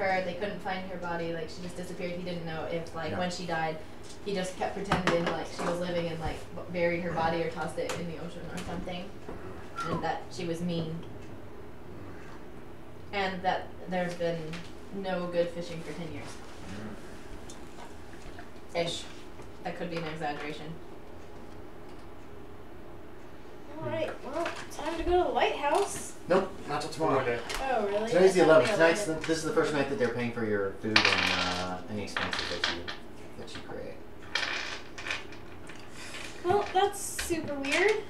her. They couldn't find her body. Like, she just disappeared. He didn't know if, like, when she died, he just kept pretending like she was living and, like, buried her body or tossed it in the ocean or something. And that she was mean. And that there's been no good fishing for 10 years. Ish. That could be an exaggeration. Alright, well, time to go to the lighthouse. Nope, not till tomorrow. Okay. Oh, really? Today's the 11th. This is the first night that they're paying for your food and any expenses that you create. Well, that's super weird.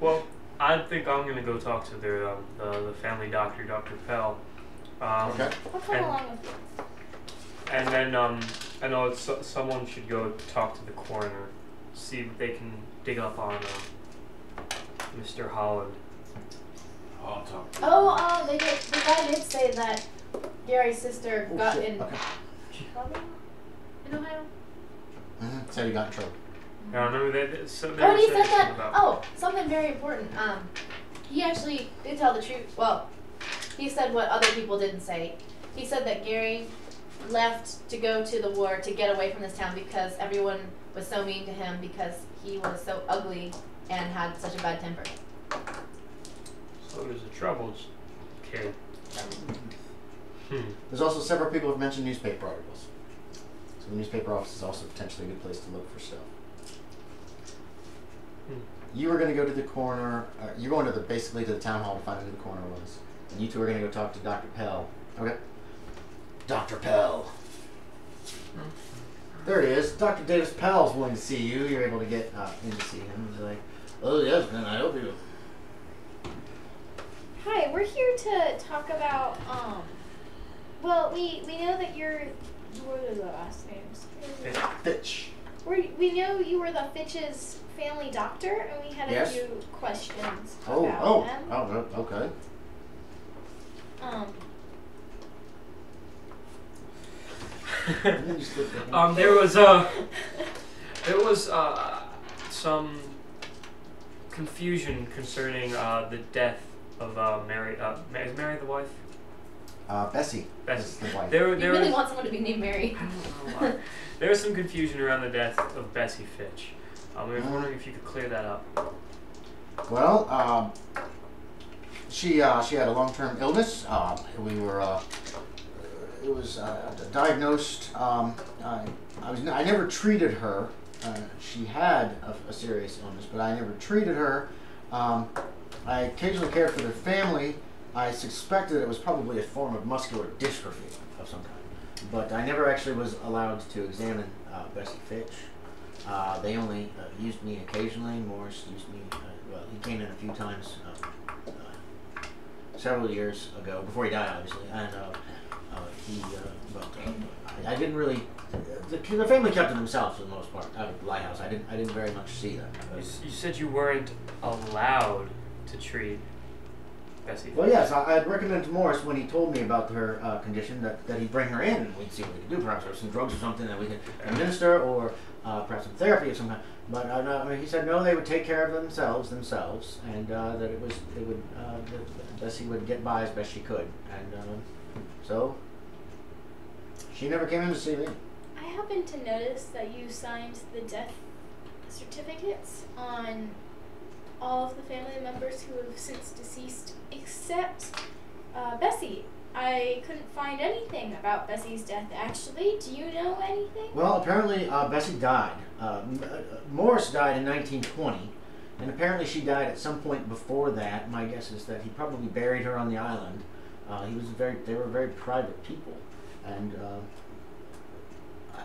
Well, I think I'm gonna go talk to the family doctor, Dr. Pell. Okay. I'll come along with you. And then I know someone should go talk to the coroner, see if they can dig up on Mr. Holland. I'll talk to The guy did say that Gary's sister got in trouble in Ohio. Said he got in trouble. I remember that. So He said that. Something very important. He actually did tell the truth. Well, he said what other people didn't say. He said that Gary left to go to the war to get away from this town because everyone was so mean to him because he was so ugly and had such a bad temper. So there's a troubled kid. There's also several people who have mentioned newspaper articles. So the newspaper office is also potentially a good place to look for stuff. You were going to go to the coroner. You're going to basically to the town hall to find out who the coroner was. And you two are going to go talk to Dr. Pell. Okay. Dr. Pell. There he is. Dr. Davis Pell's willing to see you. You're able to get in to see him. He's like, oh, yes, man, I help you. Hi, we're here to talk about, well, we know that you're, what are the last names? Fitch. We know you were the Fitch's family doctor, and we had a few questions about them. Oh, okay. There was some confusion concerning the death of Mary. Is Mary the wife? Bessie. Bessie. The wife. You really want someone to be named Mary. I don't know why. There was some confusion around the death of Bessie Fitch. I was wondering if you could clear that up. Well, she had a long-term illness. It was diagnosed. I never treated her. She had a serious illness, but I never treated her. I occasionally cared for their family. I suspected it was probably a form of muscular dystrophy of some kind, but I never actually was allowed to examine Bessie Fitch. They only used me occasionally. Morris used me. Well, he came in a few times several years ago, before he died, obviously, and I didn't really. The family kept to themselves for the most part out of the lighthouse. I didn't very much see them. You said you weren't allowed to treat Bessie. Well, yes, I had recommended to Morris when he told me about her condition that he'd bring her in and we'd see what we could do. Perhaps there were some drugs or something that we could administer, or perhaps some therapy of some kind. But he said no, they would take care of themselves, and that Bessie would get by as best she could, and so she never came in to see me. I happened to notice that you signed the death certificates on all of the family members who have since deceased, except Bessie. I couldn't find anything about Bessie's death, actually. Do you know anything? Well, apparently Bessie died. Morris died in 1920, and apparently she died at some point before that. My guess is that he probably buried her on the island. They were very private people, and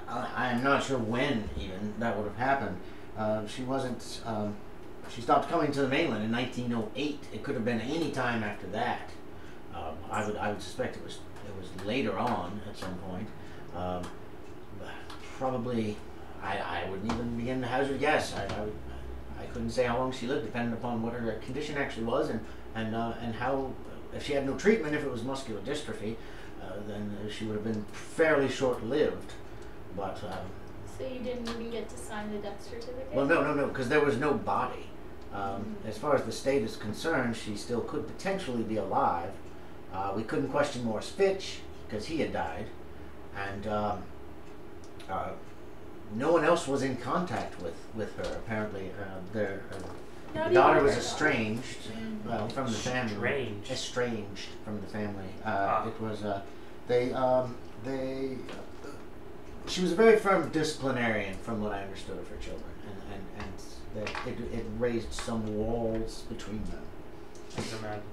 I'm not sure when even that would have happened. She wasn't. She stopped coming to the mainland in 1908. It could have been any time after that. I would suspect it was later on at some point. Probably, I wouldn't even begin to hazard a guess. I couldn't say how long she lived, depending upon what her condition actually was, and how. If she had no treatment, if it was muscular dystrophy, then she would have been fairly short-lived. But so you didn't even get to sign the death certificate? well, no, because there was no body. As far as the state is concerned, she still could potentially be alive. We couldn't question Morris Fitch because he had died, and no one else was in contact with her. Apparently, the daughter was estranged, well, from the family. Estranged from the family. It was she was a very firm disciplinarian, from what I understood of her children, and it raised some walls between them. I can imagine.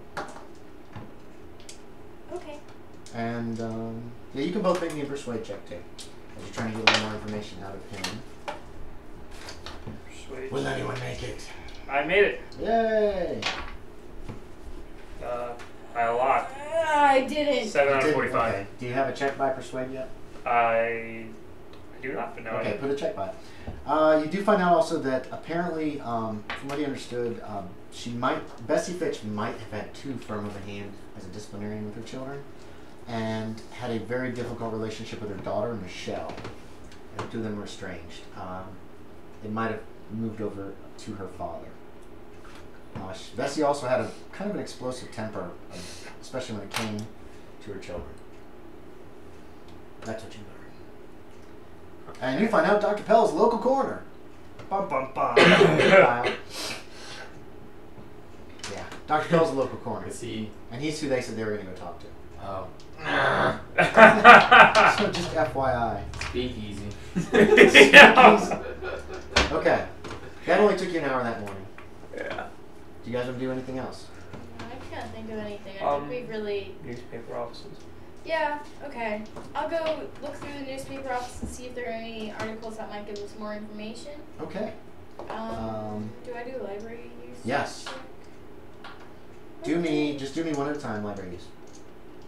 Okay. And yeah, you can both make me a persuade check too, as you're trying to get a little more information out of him. Persuade. Will anyone make it? I made it. Yay! By a lot. I didn't. 7 out of 45. Okay. Do you have a check by persuade yet? I do not, but no. Okay, put a check by it. You do find out also that apparently, from what he understood, Bessie Fitch might have had too firm of a hand as a disciplinarian with her children, and had a very difficult relationship with her daughter, Michelle. And the two of them were estranged. They might have moved over to her father. Bessie also had a kind of an explosive temper, especially when it came to her children. That's what you learn. And you find out Dr. Pell is the local coroner. Bum, bum, bum. Yeah, Dr. Pell's the local coroner. Is he? And he's who they said they were going to go talk to. Oh. So just FYI. Speak easy. Okay. That only took you an hour that morning. Yeah. Do you guys want to do anything else? I can't think of anything. I think we've really... Newspaper offices. Yeah, okay. I'll go look through the newspaper office and see if there are any articles that might give us more information. Okay. Do I do library use? Yes. Just do me one at a time, library use.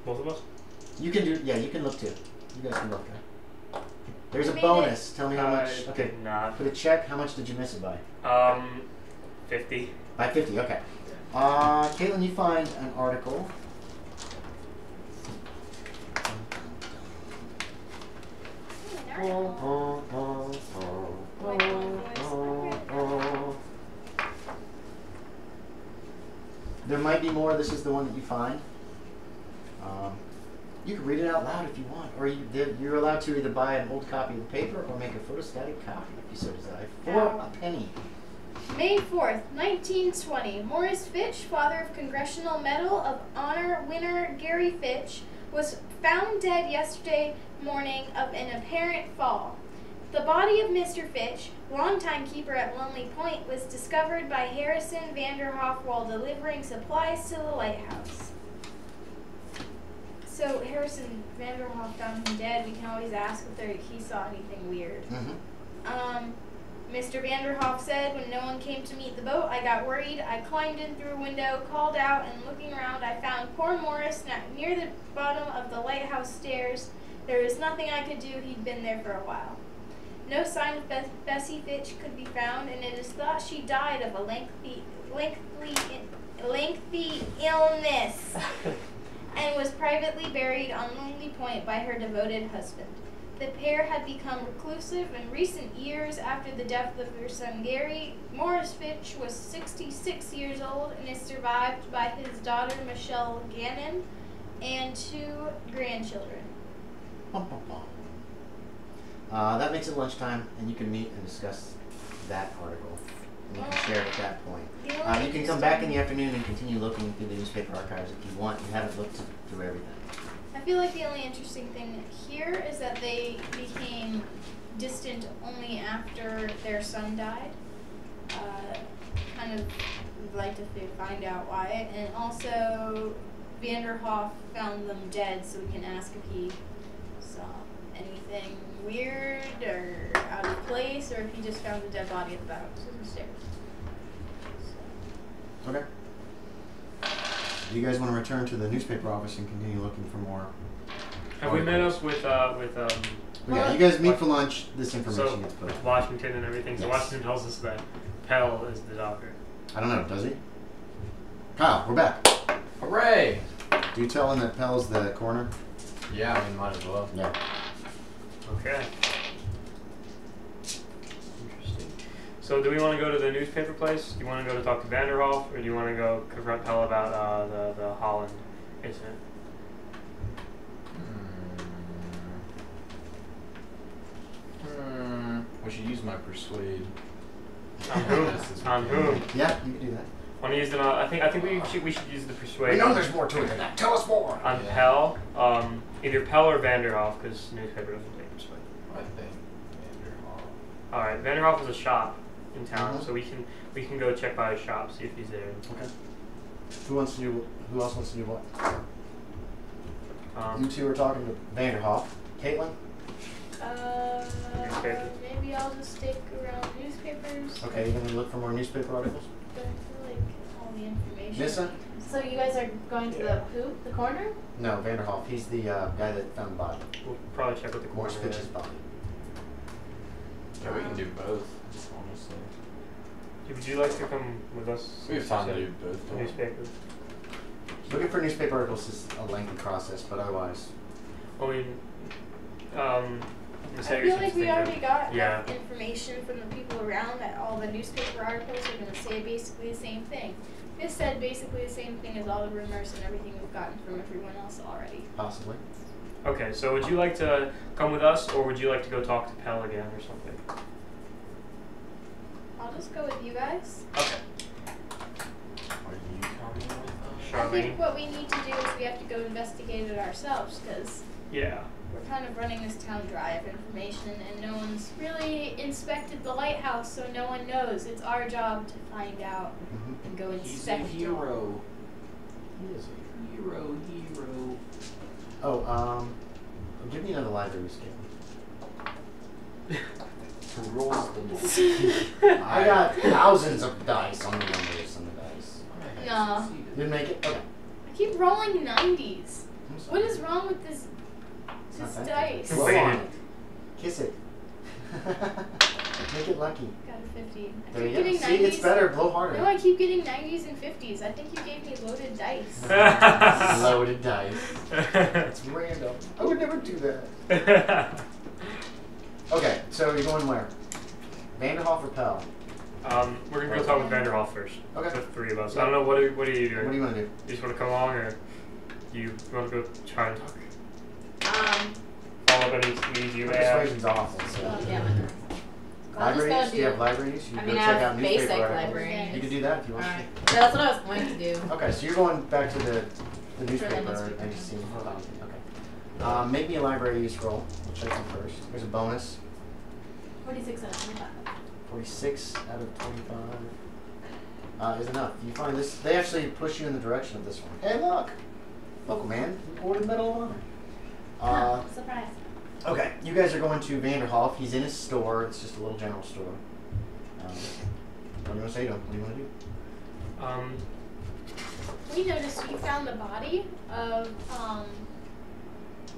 Both of us? You can do, yeah, you can look too. You guys can look. There's a I made bonus. Tell me how much. Okay. Did not. Put a check. How much did you miss it by? 50. By 50, okay. Kaitlyn, you find an article. There might be more. This is the one that you find. You can read it out loud if you want, or you're allowed to either buy an old copy of the paper or make a photostatic copy if you so desire for a penny. May 4th, 1920, Morris Fitch, father of Congressional Medal of Honor winner Gary Fitch, was found dead yesterday morning of an apparent fall. The body of Mr. Fitch, longtime keeper at Lonely Point, was discovered by Harrison Vanderhoff while delivering supplies to the lighthouse. So Harrison Vanderhoff found him dead. We can always ask if he saw anything weird. Mr. Vanderhoff said, when no one came to meet the boat, I got worried. I climbed in through a window, called out, and looking around, I found poor Morris near the bottom of the lighthouse stairs. There was nothing I could do. He'd been there for a while. No sign of Bessie Fitch could be found, and it is thought she died of a lengthy illness and was privately buried on Lonely Point by her devoted husband. The pair had become reclusive in recent years after the death of their son Gary. Morris Fitch was 66 years old and is survived by his daughter Michelle Gannon and 2 grandchildren. That makes it lunchtime, and you can meet and discuss that article. And you can share it at that point. You can come back in the afternoon and continue looking through the newspaper archives if you want. You haven't looked through everything. I feel like the only interesting thing here is that they became distant only after their son died. Kind of would like to find out why. And also, Vanderhoff found them dead, so we can ask if he saw anything weird or out of place, or if he just found a dead body at the bottom of the stairs. So. Okay. Do you guys want to return to the newspaper office and continue looking for more? Have we met up with Yeah, you guys meet for lunch. This information so gets put up. Washington and everything. So Yes. Washington tells us that Pell is the doctor. I don't know, does he? Kyle, we're back. Hooray! Do you tell him that Pell's the coroner? Yeah, I mean, might as well. Yeah. Okay. Interesting. So do we want to go to the newspaper place? Do you want to go to talk to Vanderhoff, or do you want to go confront Pell about the Holland incident? should use my persuade. On whom? On whom? Yeah, you can do that. Want to use it on? I think we should use the persuade. We know there's more to it than that. Tell us more. On Pell, either Pell or Vanderhoff, because newspaper doesn't take persuade. I think Vanderhoff. All right, Vanderhoff is a shop in town, so we can go check by his shop, see if he's there. Okay. Who else wants to do what? You two are talking to Vanderhoff. Kaitlyn? Maybe I'll just stick around newspapers. Okay, you're going to look for more newspaper articles? But I feel like all the information. Nissa? So you guys are going to the the corner? No, Vanderhoff. He's the guy that found the body. We'll probably check with the More coroner. Spitch's body. Yeah, we can do both, honestly. Would you like to come with us? We have time to do both. The newspaper. Looking for newspaper articles is a lengthy process, but otherwise. Well, I feel like we already got enough information from the people around that all the newspaper articles are going to say basically the same thing. This said basically the same thing as all the rumors and everything we've gotten from everyone else already. Possibly. Okay, so would you like to come with us, or would you like to go talk to Pell again or something? I'll just go with you guys. Okay. Are you coming with us? I think what we need to do is we have to go investigate it ourselves because Yeah. we're kind of running this town dry of information and no one's really inspected the lighthouse, so no one knows. It's our job to find out and go inspect it. He's a hero. He is a hero. Oh, give me another library skill. Who rolls the dice? I got thousands of dice on the numbers and the dice. No. Didn't make it? Okay. I keep rolling 90s. I'm sorry. What is wrong with this Not dice? Blow Wait. on it. Kiss it. Make it lucky. Got a 50. I There keep you go. getting See, 90s. it's better. Blow harder. No, I keep getting 90s and 50s. I think you gave me loaded dice. Loaded dice. It's random. I would never do that. Okay, so you're going where? Vanderhoff or Pell? We're gonna go talk with Vanderhoff first. Okay. The three of us. I don't know, what are you doing? What do you want to do? You just want to come along, or you want to go try and talk? Follow up any leads you may have? Persuasion's awful, so. Yeah, I'll just go Libraries? Do you do. have libraries? You I go mean, I check have out newspaper basic articles. libraries. You could do that if you want. Alright. Yeah, that's what I was going to do. Okay, so you're going back to the newspaper newspaper. and just seeing. Hold on. Okay. Make me a library use roll. We'll check them first. There's a bonus. 46 out of 25. 46 out of 25 is enough. You find this. They actually push you in the direction of this one. Hey, look! Local man. Awarded Medal of Honor. Surprise. Okay, you guys are going to Vanderhoff. He's in his store. It's just a little general store. What are you going to say to him? What do you want to do? We noticed you found the body of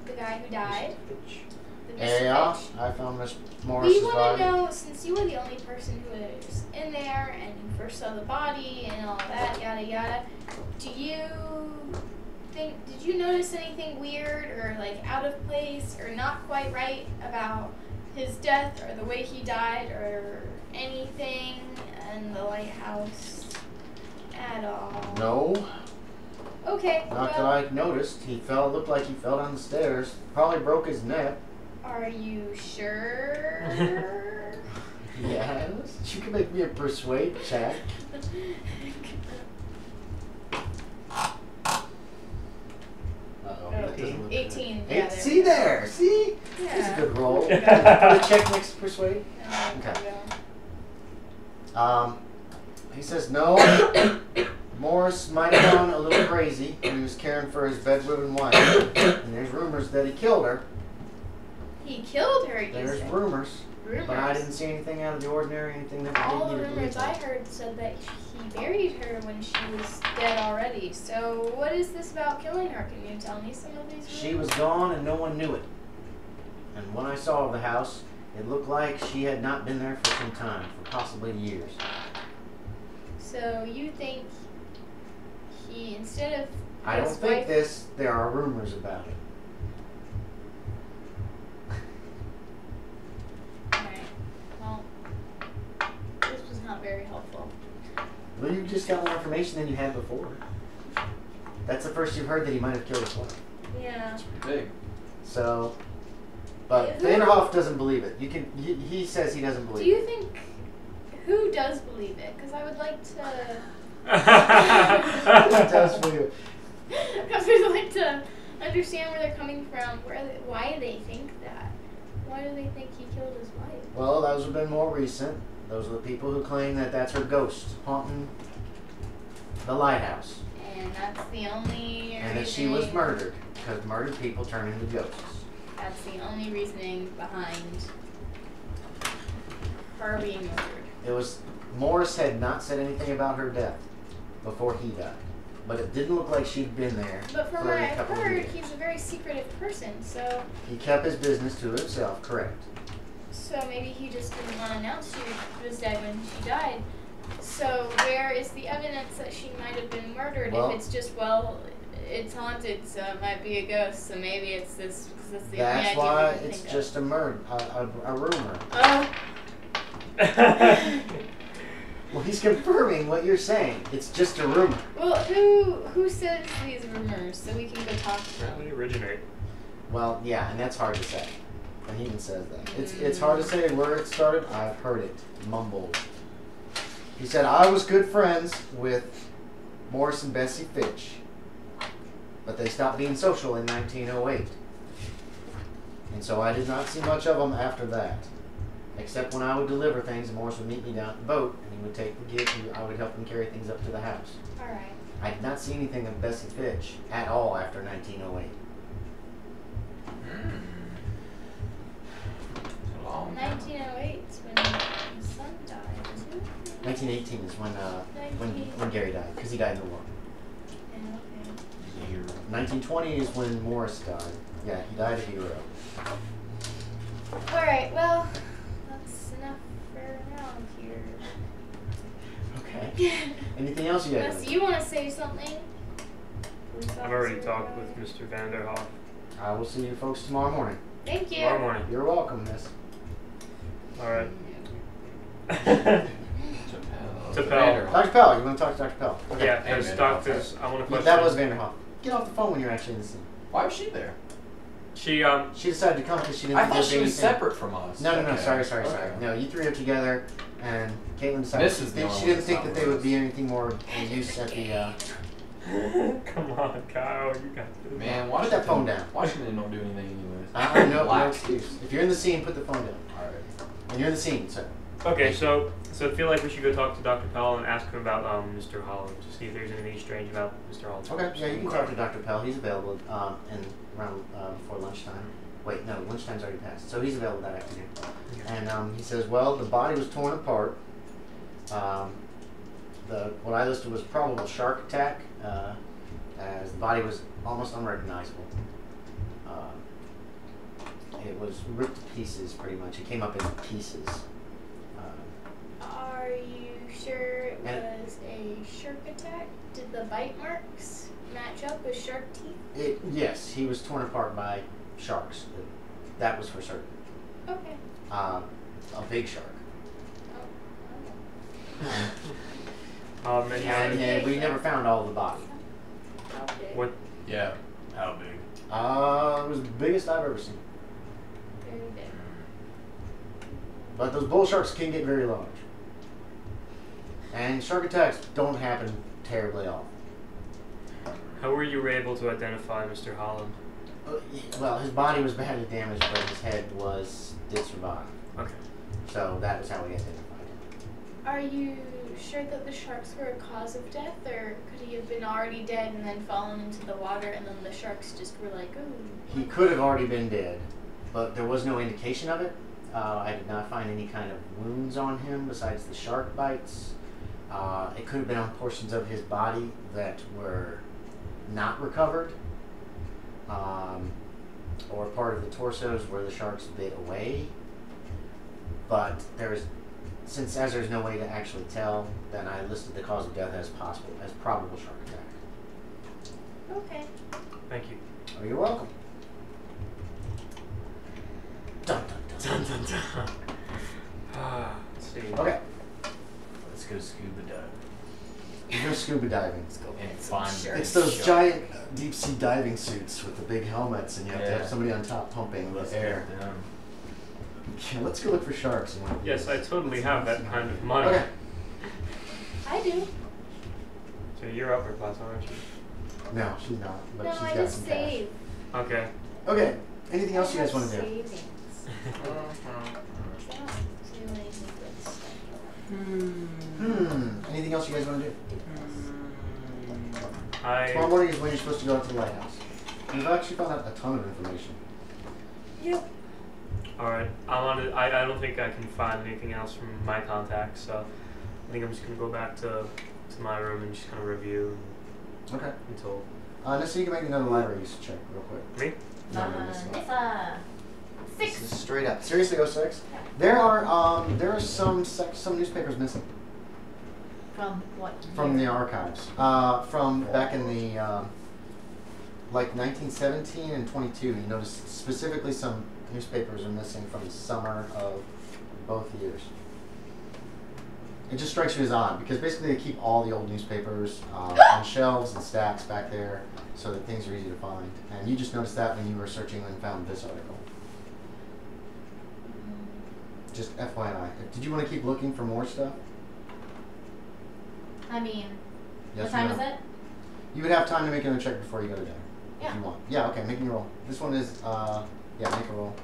the guy who died. The Mr. Yeah, Fitch. I found Miss We Morris's want body. to know, since you were the only person who was in there and who first saw the body and all that, yada yada, did you notice anything weird or like out of place or not quite right about his death or the way he died or anything in the lighthouse at all? No, Okay, not that well, I noticed. Looked like he fell down the stairs. Probably broke his neck. are you sure? Yes. You can make me a persuade check. Uh-oh. That doesn't look 18. good. Yeah, See there. See? That's a Yeah. good roll. Put Yeah. a check next to persuade. Okay. He says no. Morris might have gone a little crazy when he was caring for his bedridden wife. And there's rumors that he killed her. He killed her, you There's said. rumors. Rumors. But I didn't see anything out of the ordinary, anything that All would the lead me to rumors believe I that. heard said that he buried her when she was dead already. So what is this about killing her? Can you tell me some of these rumors? She was gone and no one knew it. And when I saw the house, it looked like she had not been there for some time, for possibly years. So you think he, instead of I don't his think wife, this. There are rumors about it. Alright. Well, this was not very helpful. Well, you just got more information than you had before. That's the first you've heard that he might have killed his wife. Yeah. It's pretty big. So, But Vanderhoff doesn't believe it. He says he doesn't believe it. Do you think who does believe it? Because I would like to. He does believe it. Because we'd like to understand where they're coming from. Why they think that? Why do they think he killed his wife? Well, those have been more recent. Those are the people who claim that that's her ghost haunting the lighthouse. And that's the only And that she was murdered, because murdered people turn into ghosts. That's the only reasoning behind her being murdered. It was, Morris had not said anything about her death before he died. But it didn't look like she'd been there But from for what a I've couple of heard, years. he's a very secretive person, so He kept his business to himself, correct. maybe he just didn't want to announce she was dead when she died. So where is the evidence that she might have been murdered Well, if it's just, well, it's haunted, so it might be a ghost, so maybe it's this, because that's the only That's idea why we can it's think just a murder, a rumor. of. Well, he's confirming what you're saying. It's just a rumor. Well, who says these rumors so we can go talk to Where do them? they originate? Well, yeah, and that's hard to say. And he even says that. It's hard to say where it started. I've heard it mumbled. He said, I was good friends with Morris and Bessie Fitch, but they stopped being social in 1908. And so I did not see much of them after that. Except when I would deliver things, Morris would meet me down at the boat, and he would take the gift, and I would help him carry things up to the house. Alright. I did not see anything of Bessie Fitch at all after 1908. It's a long time. 1908 is when his son died, isn't it? 1918 is when Gary died, because he died in the war. Yeah, okay. Year. 1920 is when Morris died. Yeah, he died a hero. Alright, well, that's enough for now here. Okay. Anything else you guys? Unless you want to say something. I've already talked with Mr. Vanderhoff. I will see you folks tomorrow morning. Thank you. Tomorrow morning. You're welcome, miss. Alright. Tapel. Dr. Pell, you want to talk to Dr. Pell? Okay. Yeah, Hey, because Vanderhoff. doctors, I want to Yeah, question. that was Vanderhoff. Get off the phone when you're actually in the scene. Why was she there? She, She decided to come because she didn't I think thought there'd she be was anything. separate from us. No, Okay. sorry. Okay. No, you three are together, and Caitlyn decided This is the only she one didn't that's think not that they would with be anything more in use at the. Come on, Kyle, you got this. Man, Put that phone down. Washington don't do anything anyways. No Black. excuse. If you're in the scene, put the phone down. Alright. And you're in the scene, so. Okay, so I feel like we should go talk to Dr. Pell and ask him about Mr. Holland to see if there's anything strange about Mr. Holland. Okay, yeah, you can talk to Dr. Pell. He's available and around before lunchtime. Wait, no, lunchtime's already passed, so he's available that afternoon. And he says, well, the body was torn apart. What I listed was probable shark attack, as the body was almost unrecognizable. It was ripped to pieces, pretty much. It came up in pieces. Are you sure it was a shark attack? Did the bite marks match up with shark teeth? Yes, he was torn apart by sharks. That was for certain. Okay. A big shark. Oh. And we never found all of the body. Okay. What? Yeah. How big? It was the biggest I've ever seen. Very big. But those bull sharks can get very large. And shark attacks don't happen terribly often. How were you able to identify Mr. Holland? Well, his body was badly damaged, but his head did survive. Okay. So that was how we identified him. Are you sure that the sharks were a cause of death, or could he have been already dead and then fallen into the water and then the sharks just were like, ooh? He could have already been dead, but there was no indication of it. I did not find any kind of wounds on him besides the shark bites. It could have been on portions of his body that were not recovered, or part of the torsos where the sharks bit away. But since there's no way to actually tell, then I listed the cause of death as probable shark attack. Okay. Thank you. Oh, you're welcome. Dun dun dun. Dun, dun, dun. Let's see. Okay, Let's go scuba dive. you go scuba diving. And find It's those giant deep sea diving suits with the big helmets, and you have to have somebody on top pumping the air. Yeah, let's go look for sharks. Yes, I totally have that kind of money. Okay. I do. So you're upper class, aren't you? No, she's not. But No, she's I got just some save. Okay. cash. Okay. Anything else you guys want to do? Savings. Anything else you guys want to do? I Tomorrow morning is when you're supposed to go out to the lighthouse. We've actually found out a ton of information. Yep. Alright. I don't think I can find anything else from my contacts, so I think I'm just gonna go back to my room and just kind of review Okay. until Nissa, you can make another library use check real quick. me. No, Nissa. Nissa. This is straight up. Seriously, 06? There are some newspapers missing From what? from the year? archives. From back in the like 1917 and 22. You notice specifically some newspapers are missing from the summer of both years. It just strikes you as odd because basically they keep all the old newspapers on shelves and stacks back there so that things are easy to find. And you just noticed that when you were searching and found this article. Just FYI. Did you want to keep looking for more stuff? I mean, Yes what or time no? is it? You would have time to make another check before you go to dinner. Yeah. If you want. Yeah, okay, make me roll. This one is, yeah, make a roll.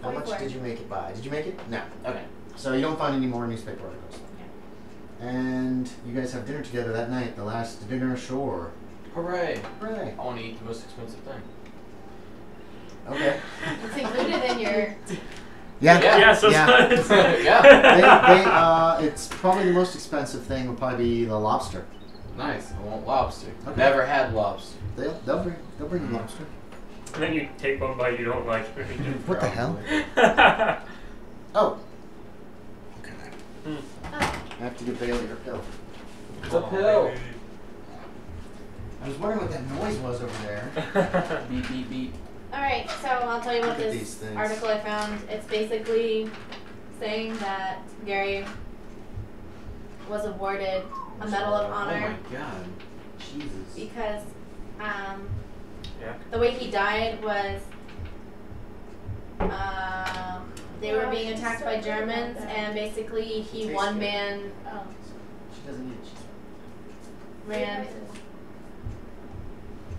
How much 44. did you make it by? Did you make it? No. Okay. So you don't find any more newspaper articles. Okay. And you guys have dinner together that night, the last dinner ashore. Hooray! Hooray. I want to eat the most expensive thing. Okay. It's included in your. Yeah. Yeah, so Yeah. Yeah. It's probably the most expensive thing would probably be the lobster. Nice. I want lobster. Okay. Never had lobster. They'll bring you lobster. And then you take one bite you don't like. What the hell? Oh. Okay. I have to give Bailey her pill. The pill. I was wondering what that noise was over there. Beep beep beep. Alright, so I'll tell you what Look at these this things. article I found. It's basically saying that Gary was awarded a Medal of Honor Oh my god. Jesus. because Yeah. the way he died was they were being attacked by Germans, and basically he one man She doesn't need it. ran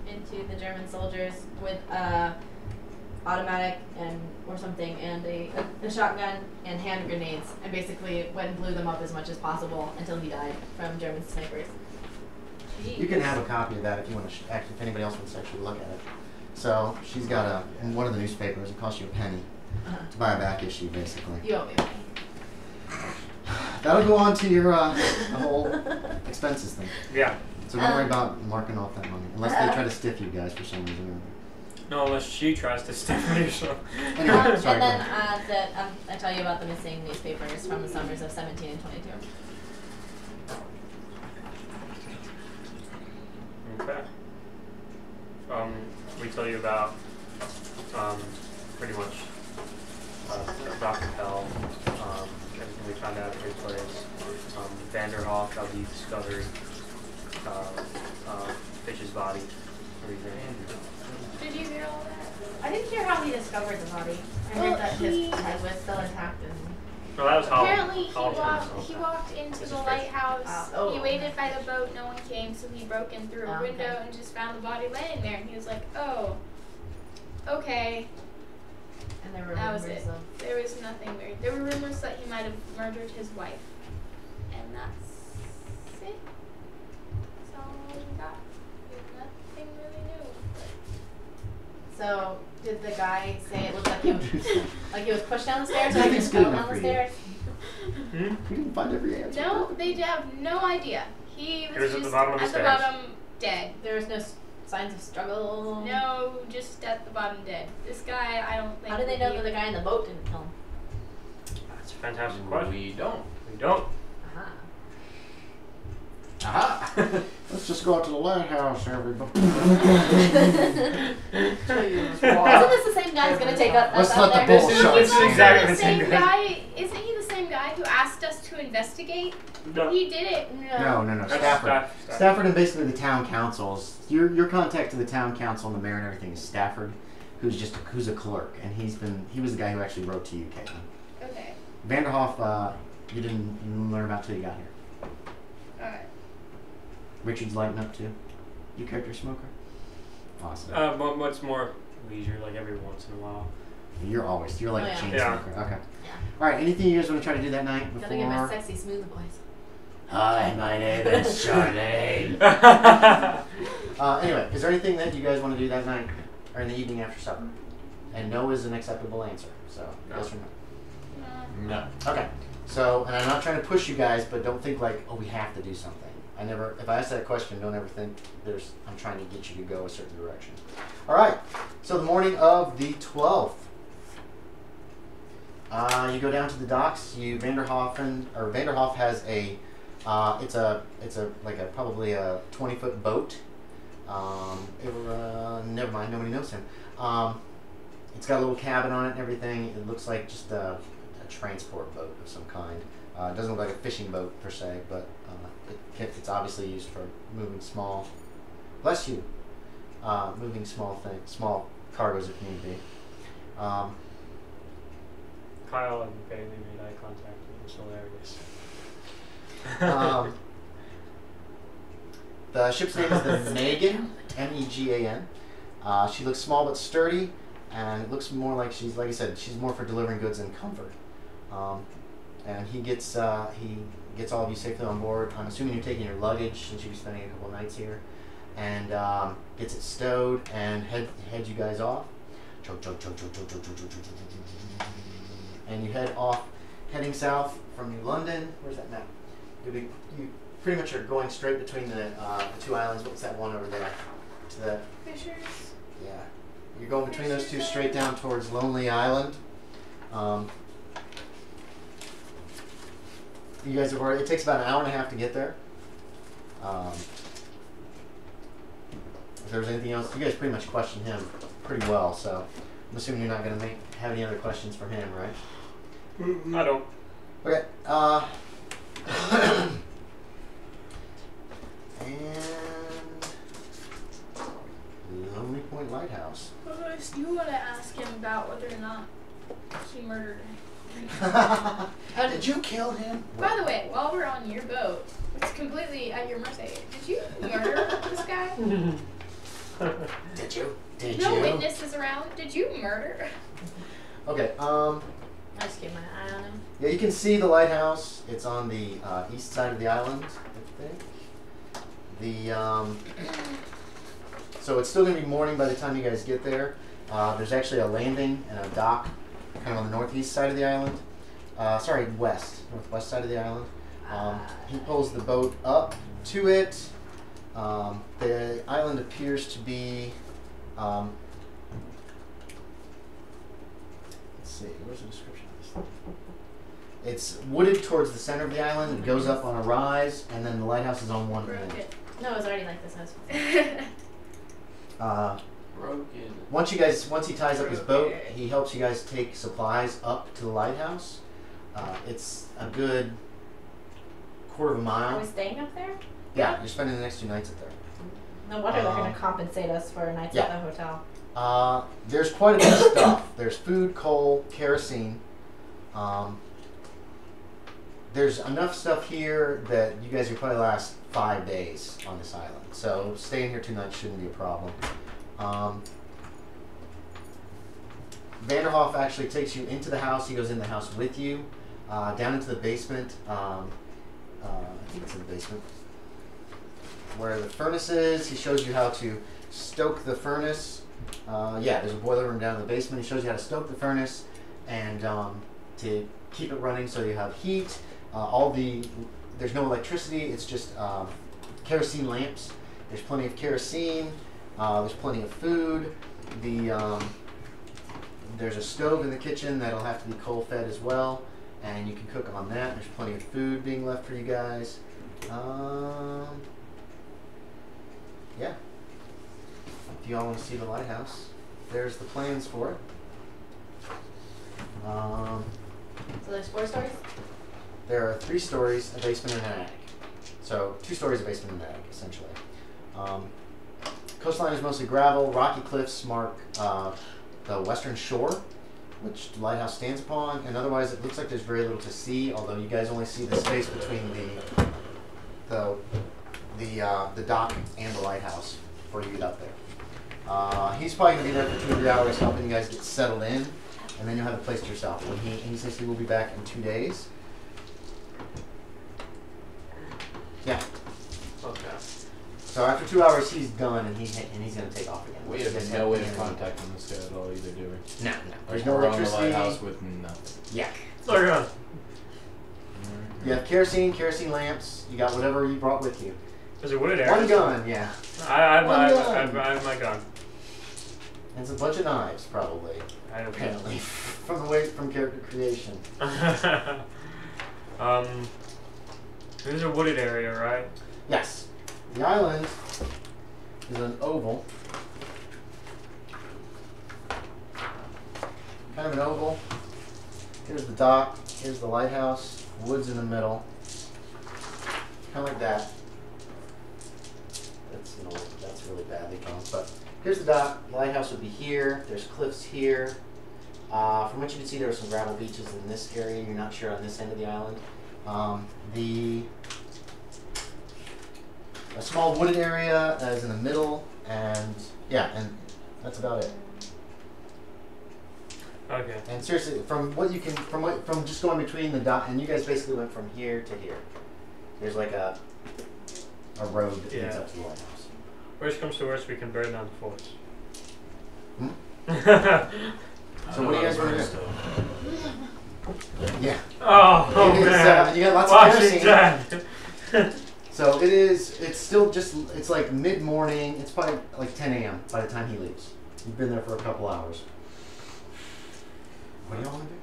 into the German soldiers with automatic or something and a shotgun and hand grenades, and basically went and blew them up as much as possible until he died from German snipers. You can have a copy of that if you want to. Actually, if anybody else wants to actually look at it. So she's got in one of the newspapers. It costs you a penny to buy a back issue, basically. You owe me money. That'll go on to your whole expenses thing. Yeah. So don't worry about marking off that money, unless they try to stiff you guys for some reason. No, unless she tries to stiff me or something. Anyway, sorry. And then go ahead. I tell you about the missing newspapers from the summers of 17 and 22. Okay. We tell you about pretty much Dr. Pell, everything we found out at his place, Vanderhoff, how he discovered Fish's body, everything. Did you hear all that? I didn't hear how he discovered the body. I Well, heard that his he- head was still intact and. No, that was Holland. Apparently Holland he told us walked into This the is fresh. lighthouse. Oh. He waited by the boat, no one came, so he broke in through a Oh, window okay. and just found the body laying there, and he was like, oh, okay. And there were That was rumors it. of. There was nothing weird. There were rumors that he might have murdered his wife. And that's it. That's all we got. There's nothing really new. So did the guy say it looked like he was pushed down the stairs, or he Nothing's just good fell enough down the for you. stairs? Hmm? We didn't find every answer. No, they have no idea. He was, was at just the bottom of the at the stairs. bottom, dead. There was no signs of struggle. No, just at the bottom, dead. This guy, I don't think. How did they would know be- that the guy in the boat didn't kill him? That's a fantastic question. We don't. We don't. Aha. Aha! Let's just go out to the lighthouse, everybody. Isn't this the same guy who's gonna take us Let's out let the there? bull This is- show it's us. exactly the same same guy. Isn't he the same guy who asked us to investigate investigate? No. He did it. No. That's Stafford. Stafford. Stafford and basically the town councils. Your contact to the town council and the mayor and everything is Stafford, who's a clerk, and he was the guy who actually wrote to you, Kaitlyn. Okay. Vanderhoff, you didn't learn about till you got here. Alright. Richard's lighting up too. You character smoker? Awesome. But what's more leisure, like every once in a while. You're like a chain Yeah. smoker. Okay. Yeah. All right. Anything you guys want to try to do that night before? Gotta get my sexy smooth voice. Hi, my name is Charlene. Anyway, is there anything that you guys want to do that night or in the evening after supper? And no is an acceptable answer. So yes or no? No. Okay. So, and I'm not trying to push you guys, but don't think like, oh, we have to do something. If I ask that question, don't ever think I'm trying to get you to go a certain direction. All right. So the morning of the 12th, you go down to the docks. Vanderhoff has a, probably a 20-foot boat. Never mind, nobody knows him. It's got a little cabin on it and everything. It looks like just a transport boat of some kind. It doesn't look like a fishing boat per se, but it's obviously used for moving small. Bless you. Moving small cargoes if need be. Kyle and Bailey made eye contact. It was hilarious. The ship's name is the Megan, M-E-G-A-N. She looks small but sturdy, and it looks more like she's more for delivering goods and comfort. And he gets all of you safely on board. I'm assuming you're taking your luggage since you'll be spending a couple of nights here, and gets it stowed and heads you guys off. And you head off, heading south from New London. Where's that map? You pretty much are going straight between the two islands. What's that one over there? To the Fishers. Yeah, you're going between those two straight down towards Lonely Island. You guys have already. It takes about an hour and a half to get there. If there's anything else, you guys pretty much questioned him pretty well. So I'm assuming you're not going to have any other questions for him, right? I don't. Okay. And Lonely Point Lighthouse. You want to ask him about whether or not he murdered him. Did you kill him? By the way, while we're on your boat, it's completely at your mercy. Did you murder this guy? Did you? No witnesses around. Did you murder? Okay. I just keep my eye on him. Yeah, you can see the lighthouse. It's on the east side of the island, I think. So it's still going to be morning by the time you guys get there. There's actually a landing and a dock kind of on the northeast side of the island. Northwest side of the island. He pulls the boat up to it. The island appears to be, let's see, where's the description of this thing? It's wooded towards the center of the island. It goes up on a rise, and then the lighthouse is on one end. No, it was already like this. Broken. Once he ties up his boat, he helps you guys take supplies up to the lighthouse. It's a good quarter of a mile. Are we staying up there? Yeah, you're spending the next 2 nights up there. No wonder they're going to compensate us for nights at the hotel. There's quite a bit of stuff. There's food, coal, kerosene. There's enough stuff here that you guys will probably last 5 days on this island. So staying here 2 nights shouldn't be a problem. Vanderhoff actually takes you into the house. He goes in the house with you, down into the basement. I think it's in the basement where the furnace is. He shows you how to stoke the furnace. There's a boiler room down in the basement. He shows you how to stoke the furnace and to keep it running so you have heat. There's no electricity. It's just kerosene lamps. There's plenty of kerosene. There's plenty of food. There's a stove in the kitchen that'll have to be coal fed as well, and you can cook on that. There's plenty of food being left for you guys. If you all want to see the lighthouse, there's the plans for it. So there's 4 stories? there are 3 stories, a basement, and an attic. So 2 stories, a basement, and an attic, essentially. Coastline is mostly gravel. Rocky cliffs mark the western shore, which the lighthouse stands upon, and otherwise it looks like there's very little to see, although you guys only see the space between the dock and the lighthouse before you get up there. He's probably going to be there for 2 or 3 hours helping you guys get settled in, and then you'll have a place to yourself. And he says he will be back in 2 days. Yeah. Okay. So after 2 hours, he's done, and he's going to take off again. We have no way of contacting this guy at all either, do we? No. There's Like, no we're on the electricity. lighthouse with nothing. Yeah. So you're on. You have kerosene lamps. You got whatever you brought with you. Is it wooded area? One gun, yeah. I have my gun. And it's a bunch of knives, probably. I don't Apparently, from character creation. There's a wooded area, right? Yes. The island is an oval. Kind of an oval. Here's the dock. Here's the lighthouse. Woods in the middle. Kind of like that. That's really badly drawn. But here's the dock. The lighthouse would be here. There's cliffs here. From what you can see, there are some gravel beaches in this area. You're not sure on this end of the island. A small wooded area is in the middle, and that's about it. Okay. And seriously, from just going between the dock, and you guys basically went from here to here. There's like a road that leads up to the lighthouse. Worst comes to worst, we can burn down the forts. So what do you guys want to do? Yeah. Oh man! You got lots of kerosene. So it's like mid-morning. It's probably like 10 a.m. by the time he leaves. You've been there for a couple hours. What do y'all want to do?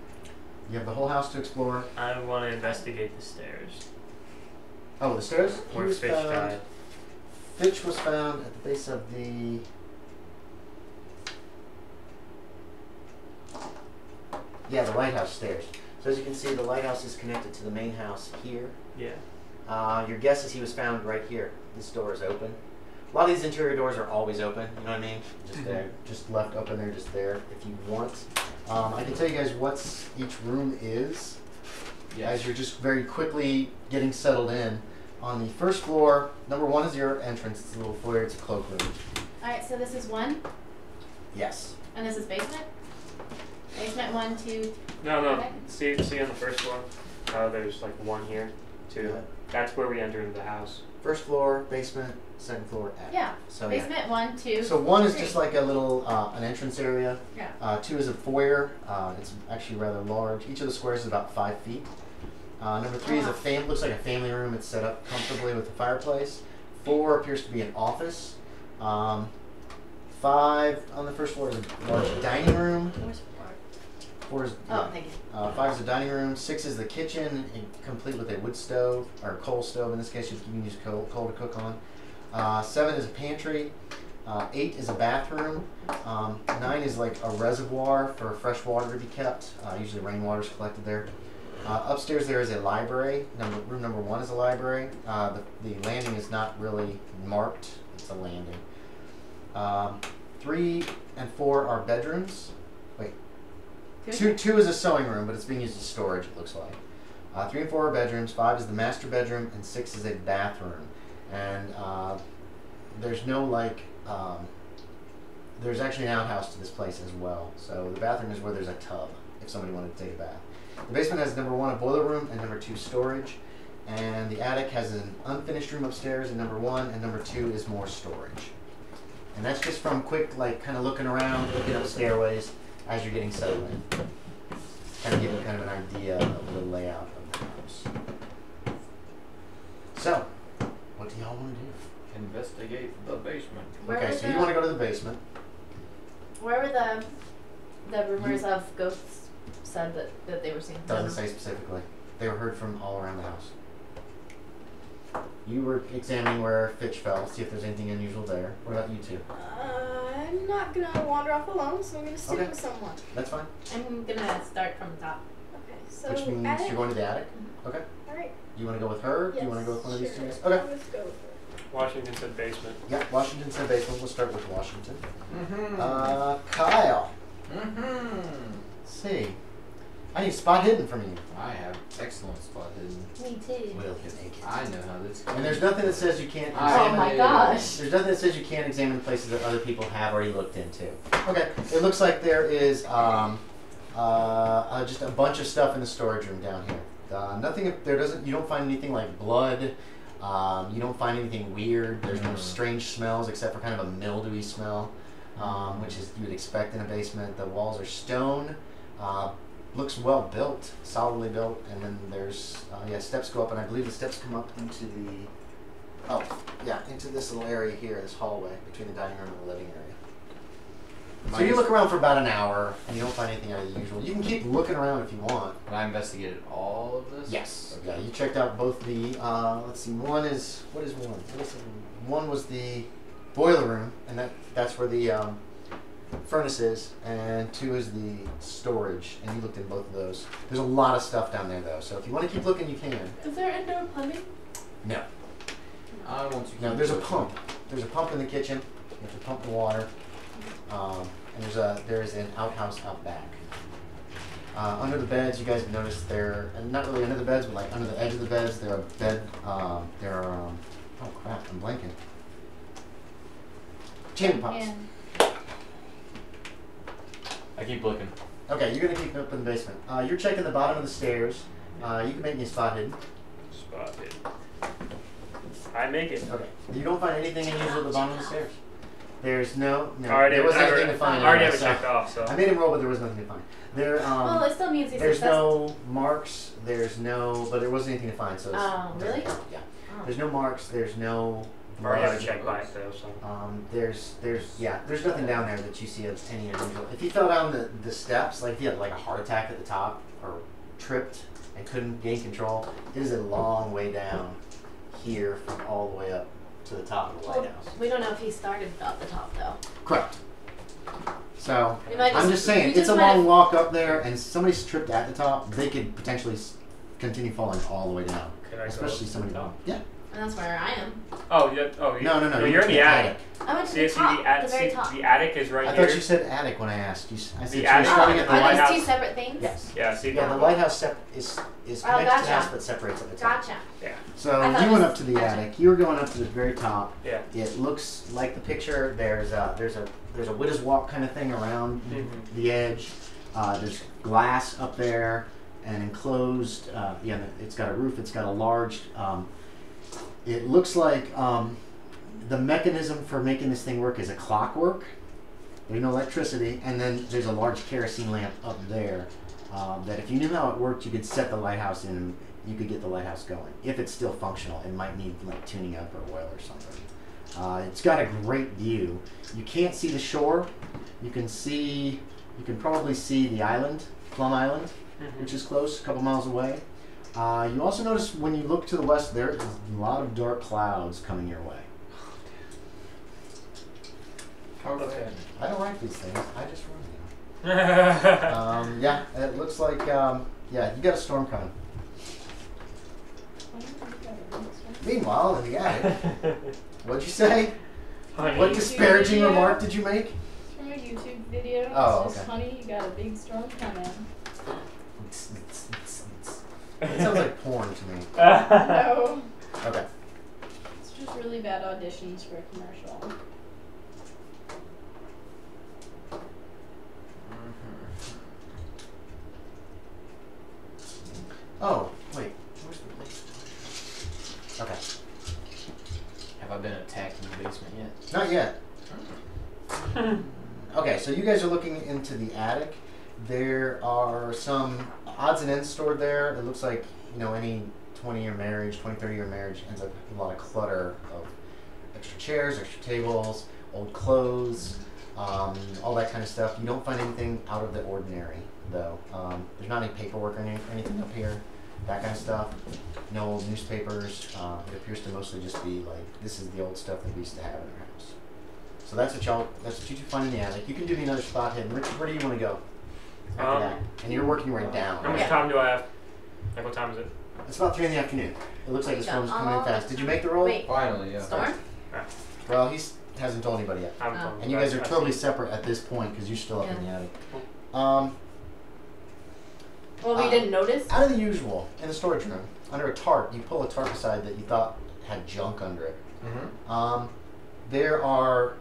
You have the whole house to explore. I want to investigate the stairs. Oh, the stairs? Where Fitch died. Fitch was found at the base of the... Yeah, the lighthouse stairs. So as you can see, the lighthouse is connected to the main house here. Yeah. Your guess is he was found right here. This door is open. A lot of these interior doors are always open, you know what I mean? Just there, just left open there, just there if you want. I can tell you guys what each room is as you're just very quickly getting settled in. On the first floor, number 1 is your entrance. It's a little foyer, it's a cloakroom. Alright, so this is 1, Yes. and this is basement? Basement 1, 2. No. Okay. See on the first floor? There's like 1 here, 2. Yeah. That's where we enter into the house. First floor, basement, second floor, attic. Yeah. So Basement 1, 2. So 1 is 3. just like a little an entrance area. Yeah. 2 is a foyer. It's actually rather large. Each of the squares is about 5 feet. Number 3 is looks like a family room. It's set up comfortably with a fireplace. 4 appears to be an office. 5 on the first floor is a large dining room. Where's 4 is thank you. 5 is a dining room. 6 is the kitchen, complete with a wood stove or coal stove. In this case, you can use coal to cook on. 7 is a pantry. 8 is a bathroom. 9 is like a reservoir for fresh water to be kept. Usually rainwater is collected there. Upstairs there is a library. Room number 1 is a library. The landing is not really marked. It's a landing. 3 and 4 are bedrooms. Wait. 2 is a sewing room, but it's being used as storage, it looks like. 3 and 4 are bedrooms. 5 is the master bedroom, and 6 is a bathroom. And there's no there's actually an outhouse to this place as well. So the bathroom is where there's a tub if somebody wanted to take a bath. The basement has number 1 a boiler room and number 2 storage. And the attic has an unfinished room upstairs in number 1, and number 2 is more storage. And that's just from quick, kind of looking around, looking up stairways as you're getting settled in. Kind of give you kind of an idea of the layout of the house. So, what do y'all want to do? Investigate the basement. Okay, so you want to go to the basement. Where were the rumors of ghosts said that they were seen? Doesn't say specifically. They were heard from all around the house. You were examining where Fitch fell, see if there's anything unusual there. What about you two? I'm not gonna wander off alone, so I'm gonna stick with someone. That's fine. I'm gonna start from the top. Okay, So which means attic? you're going to the attic. Okay. Alright. You want to go with her? Yes, You want to go with one of these two sure. guys? Okay. Let's go with her. Washington said basement. Yeah, Washington said basement. We'll start with Washington. Mm-hmm. Kyle. Mm-hmm. Let's see. I need spot hidden from you. I have excellent spot hidden. Me too. Will you make it? I know how this goes. And there's nothing that says you can't Oh examine. my gosh. There's nothing that says you can't examine places that other people have already looked into. Okay. It looks like there is just a bunch of stuff in the storage room down here. Nothing. You don't find anything like blood. You don't find anything weird. There's no strange smells except for kind of a mildewy smell, which is you would expect in a basement. The walls are stone. Looks well built, solidly built, and then there's steps go up, and I believe the steps come up into into this little area here, this hallway between the dining room and the living area. So you look around for about an hour, and you don't find anything out of the usual. You can keep looking around if you want. Have I investigated all of this? Yes. Okay. Yeah, you checked out both the, let's see, one is, what is one? One was the boiler room, and that's where the furnace is, and 2 is the storage, and you looked in both of those. There's a lot of stuff down there, though, so if you want to keep looking, you can. Is there indoor plumbing? No. I want to. No, there's a pump. There's a pump in the kitchen. You have to pump the water. And there is an outhouse out back. Under the beds, you guys have noticed and not really under the beds, but like under the edge of the beds, there are oh crap, I'm blanking. Chamber pots. Yeah. I keep looking. Okay, you're gonna keep up in the basement. You're checking the bottom of the stairs. You can make me a spot hidden. Spot hidden. I make it. Okay. You don't find anything unusual at the bottom of the stairs. There's no. Already, there wasn't anything to find. I already have anyway, it checked off, so. I made him roll, but there was nothing to find. Well, it still means he's There's successful. no marks. But there wasn't anything to find. So. Oh, really? Yeah. Oh. There's no marks. There's no. I already have it blood. checked by it though, so. There's nothing down there that you see as any unusual. If you fell down the steps, like if you had like a heart attack at the top or tripped and couldn't gain control, it is a long way down here from all the way up to the top of the lighthouse. We don't know if he started at the top though. Correct. So We might I'm just saying, we it's just a might long have- walk up there, and if somebody's tripped at the top, they could potentially continue falling all the way down. Could I go Especially up to somebody. the top? Yeah. And that's where I am. Oh, yeah. Oh, No. You're in the attic. I went to See, the top, the very top. the attic is right I here. thought you said attic when I asked you. I said The you were attic- starting at the the Are lighthouse. these 2 separate things? Yes. Yeah, see. Yeah, the lighthouse is Oh, connected to the house gotcha. but separates at the top. Gotcha. Yeah. So I thought you it went was- up to the gotcha. attic. You were going up to the very top. Yeah. It looks like the picture. There's a widow's walk kind of thing around the edge. There's glass up there and enclosed. It's got a roof. It's got a large. It looks like the mechanism for making this thing work is a clockwork. There's no electricity, and then there's a large kerosene lamp up there. That if you knew how it worked, you could set the lighthouse in. And you could get the lighthouse going. If it's still functional, it might need like tuning up or oil or something. It's got a great view. You can't see the shore. You can probably see the island, Plum Island, which is close, a couple miles away. You also notice when you look to the west, there is a lot of dark clouds coming your way. Okay. I don't write these things. I just run them. It looks like you got a storm coming. Meanwhile, in the attic, what'd you say? Honey. What disparaging remark did you make? From a YouTube video. Oh, It's just, okay. honey, you got a big storm coming. It sounds like porn to me. No. Okay. It's just really bad auditions for a commercial. Oh, wait. Where's the list? Okay. Have I been attacked in the basement yet? Not yet. Okay, so you guys are looking into the attic. There are some odds and ends stored there. It looks like, any 20-year marriage, 30-year marriage ends up with a lot of clutter of extra chairs, extra tables, old clothes, all that kind of stuff. You don't find anything out of the ordinary, though. There's not any paperwork or anything up here, that kind of stuff. No old newspapers. It appears to mostly just be like, this is the old stuff that we used to have in our house. So that's what you find in the attic. You can do me another spot hidden. Richard, where do you want to go? after that. And you're working your way down. How much time do I have? Like, what time is it? It's about 3 in the afternoon. It looks like the storm's coming in fast. Did you make the roll? Wait. Finally, yeah. Storm? Well, he hasn't told anybody yet. And you guys are totally separate at this point because you're still up in the attic. Well, we didn't notice? Out of the usual, in the storage room, under a tarp, you pull a tarp aside that you thought had junk under it. There are...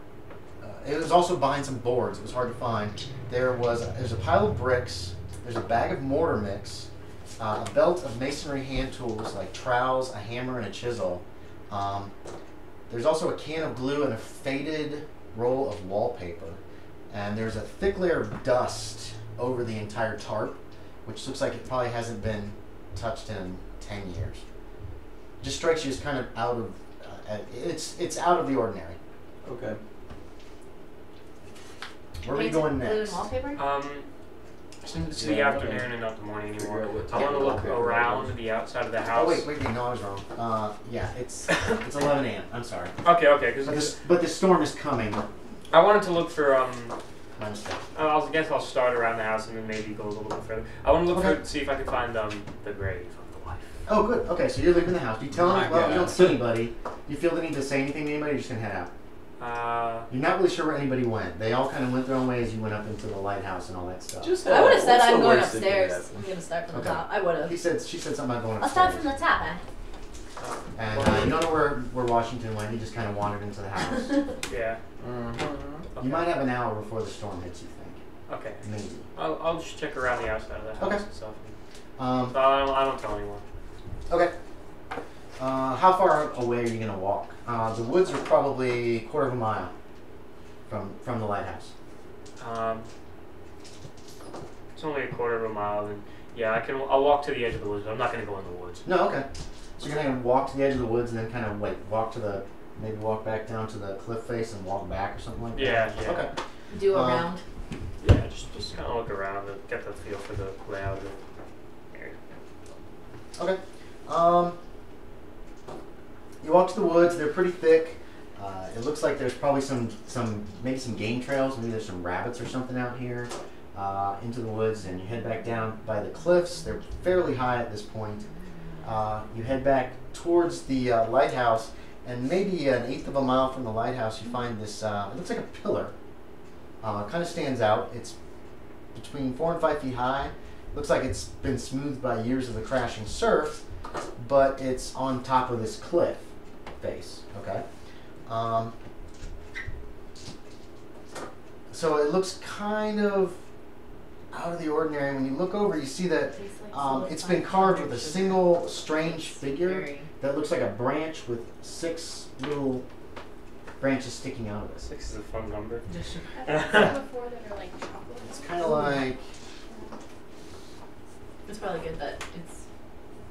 it was also behind some boards. It was hard to find. There's a pile of bricks. There's a bag of mortar mix. A belt of masonry hand tools like trowels, a hammer, and a chisel. There's also a can of glue and a faded roll of wallpaper. And there's a thick layer of dust over the entire tarp, which looks like it probably hasn't been touched in 10 years. Just strikes you as kind of out of, it's out of the ordinary. Okay. Where are we going next? Wallpaper? Since it's the afternoon and not the morning anymore, I want to look around the outside of the house. Oh, wait, no, I was wrong. Yeah, it's 11 a.m. I'm sorry. Okay. But the storm is coming. I wanted to look for, My mistake. I guess I'll start around the house and then maybe go a little bit further. I want to look for, see if I can find, the grave of the wife. Oh, good. Okay, so you're leaving the house. Do you tell them, well, you don't see anybody. Do you feel the need to say anything to anybody, or you're just going to head out? You're not really sure where anybody went. They all kind of went their own way as you went up into the lighthouse and all that stuff. I would have said I'm going upstairs. I'm going to start from the top. I would have. She said something about going I'll upstairs. start from the top, And you don't know where Washington went. You just kind of wandered into the house. Yeah. Okay. You might have an hour before the storm hits, you think. Okay. Maybe. I'll just check around the outside of the house and stuff. So I don't tell anyone. Okay. How far away are you going to walk? The woods are probably a quarter of a mile from the lighthouse. It's only a quarter of a mile, and yeah, I'll walk to the edge of the woods. But I'm not going to go in the woods. No, okay. So you're going to walk to the edge of the woods and then kind of walk back down to the cliff face and walk back or something like that? Yeah. Okay. Do a round. Yeah, just kind of look around and get the feel for the layout of the area. Okay. You walk to the woods. They're pretty thick. It looks like there's probably maybe some game trails. Maybe there's some rabbits or something out here into the woods, and you head back down by the cliffs. They're fairly high at this point. You head back towards the lighthouse, and maybe an eighth of a mile from the lighthouse, you find this. It looks like a pillar. Kind of stands out. It's between 4 and 5 feet high. Looks like it's been smoothed by years of the crashing surf, but it's on top of this cliff face. Okay. So it looks kind of out of the ordinary. When you look over, you see that it's been carved with a single strange figure that looks like a branch with 6 little branches sticking out of it. 6 is a fun number. I've seen before that are like chocolate. It's kind of like... It's probably good that it's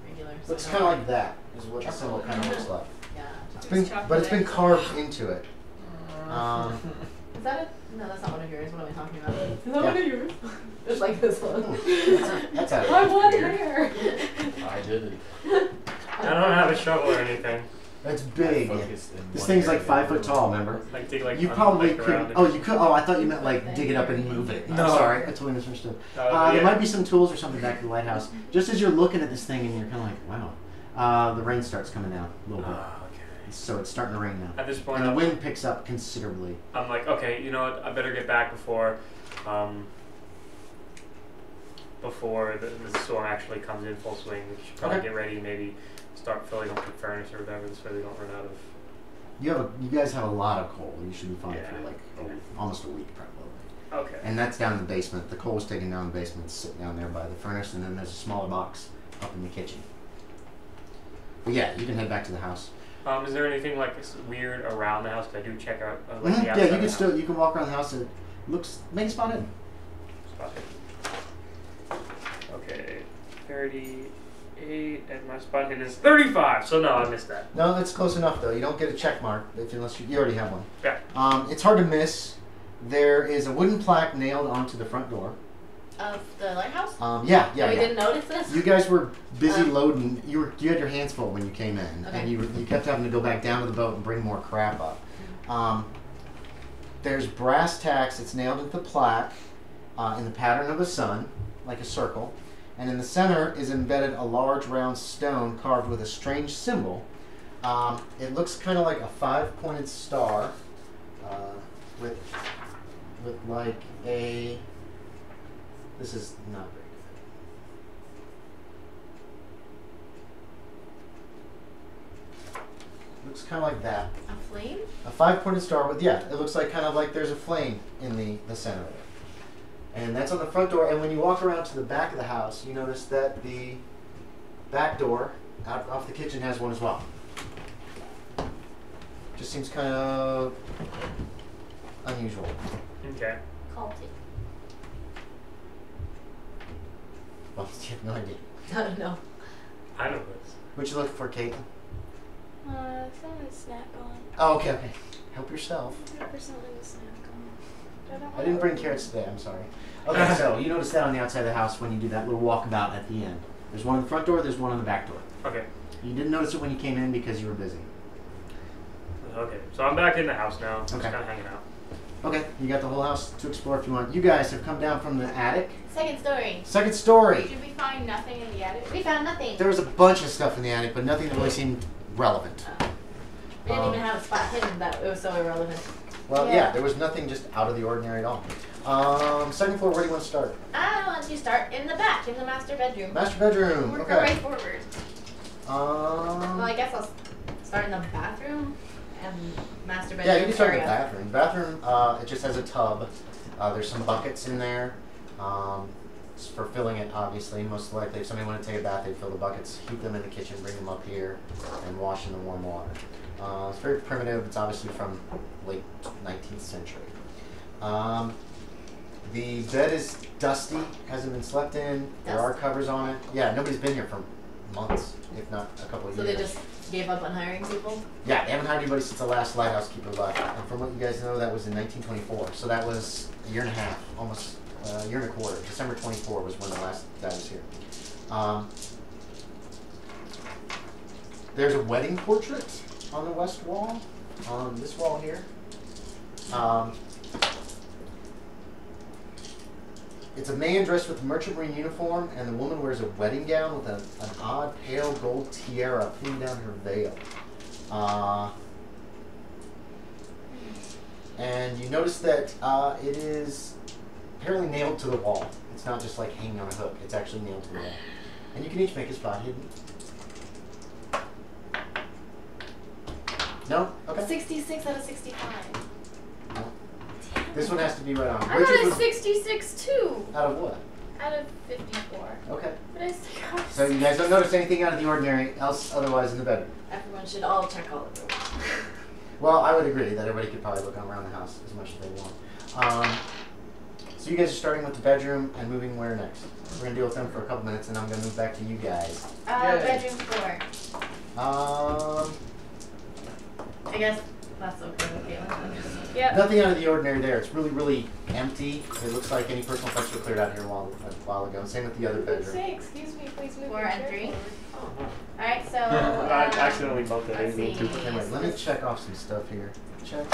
regular. Looks kind of like that, is what the symbol kind of looks like. Yeah. But it's been carved into it. Is that it? No, that's not one of yours. What am I talking about? Is that Yeah. one of yours? It's like this one. That's out of I it. want hair. I didn't. I don't have a shovel or anything. It's big. Focused in This one thing's like area. 5 foot tall, remember? Like dig like You probably like could. around it. Oh, you could. Oh, I thought you meant like dig it up and move it. No. I'm sorry, I totally misunderstood. Yeah. There might be some tools or something back at the lighthouse. Just as you're looking at this thing and you're kind of like, wow. The rain starts coming down a little bit. Okay. So it's starting to rain now. At this point, And the wind picks up considerably. I'm like, okay, you know what? I better get back before the storm actually comes in full swing. We should probably get ready, maybe start filling up the furnace or whatever, this way we don't run out of. You guys have a lot of coal. You should be fine Yeah. for like almost a week probably. Okay. And that's down in the basement. The coal is taken down in the basement. It's sitting down there by the furnace, and then there's a smaller box up in the kitchen. But yeah, you can head back to the house. Is there anything like weird around the house? 'Cause I do check out like the outside. Yeah, you of can the still house. you can walk around the house. It looks make a spot in. Spot it. Okay, 38, and my spot hidden is 35. So no, I missed that. No, that's close enough though. You don't get a check mark unless you already have one. Yeah. It's hard to miss. There is a wooden plaque nailed onto the front door. Of the lighthouse? Yeah. We didn't notice this? You guys were busy loading. You had your hands full when you came in, Okay. and you kept having to go back down to the boat and bring more crap up. There's brass tacks. It's nailed into the plaque, in the pattern of a sun, like a circle, and in the center is embedded a large round stone carved with a strange symbol. It looks kind of like a 5-pointed star with like a. This is not very good. Looks kind of like that. A flame? A 5-pointed star with, yeah, it looks like kind of like there's a flame in the center of it. And that's on the front door. And when you walk around to the back of the house, you notice that the back door out off the kitchen has one as well. Just seems kind of unusual. Okay. Culty. Well, you have no idea. I don't know. I know this. What you looking for, Kaitlyn? Something to snack on. Oh, okay, okay. Help yourself. For something to snack on. I didn't bring carrots today, I'm sorry. Okay, so you notice that on the outside of the house when you do that little walkabout at the end. There's one on the front door, there's one on the back door. Okay. You didn't notice it when you came in because you were busy. Okay. So I'm back in the house now. Just Okay. kind of hanging out. Okay, you got the whole house to explore if you want. You guys have come down from the attic. Second story. Second story. Did we find nothing in the attic? We found nothing. There was a bunch of stuff in the attic, but nothing that really seemed relevant. We didn't even have a spot hidden that it was so irrelevant. Well, Yeah. yeah, there was nothing just out of the ordinary at all. Second floor, where do you want to start? I want to start in the back, in the master bedroom. Master bedroom, Work our way okay. forward. Well, I guess I'll start in the bathroom and master bedroom. Yeah, you can start in the area. bathroom. Bathroom, it just has a tub. There's some buckets in there. It's for filling it, obviously. Most likely, if somebody wanted to take a bath, they'd fill the buckets, heat them in the kitchen, bring them up here, and wash in the warm water. It's very primitive. It's obviously from late 19th century. The bed is dusty, hasn't been slept in. There are covers on it. Yeah, nobody's been here for months, if not a couple of So years. they just gave up on hiring people? Yeah, they haven't hired anybody since the last lighthouse keeper left. And from what you guys know, that was in 1924. So that was a year and a half, almost a year and a quarter. December 24 was when the last guy was here. There's a wedding portrait on the west wall, on this wall here. It's a man dressed with a merchant marine uniform, and the woman wears a wedding gown with an odd pale gold tiara pinning down her veil. And you notice that it is apparently nailed to the wall. It's not just like hanging on a hook. It's actually nailed to the wall. And you can each make a spot hidden. No? Okay. 66 out of 65. No. This one has to be right on. I Which got is a 66 too. out of what? Out of 54. Okay. But I still got So you guys don't notice anything out of the ordinary else otherwise in the bedroom? Everyone should all check all of them. Well, I would agree that everybody could probably look around the house as much as they want. So you guys are starting with the bedroom and moving where next? We're going to deal with them for a couple minutes and I'm going to move back to you guys. Bedroom floor. I guess that's okay with Caitlin. Yep. Nothing out of the ordinary there. It's really, really empty. It looks like any personal effects were cleared out here a while ago. Same with the other bedroom. Say, excuse me, please move 4 your and chair 3. forward. Alright, so. I accidentally bumped it. I let's didn't mean see. to. Okay, wait, let me check off some stuff here. Check.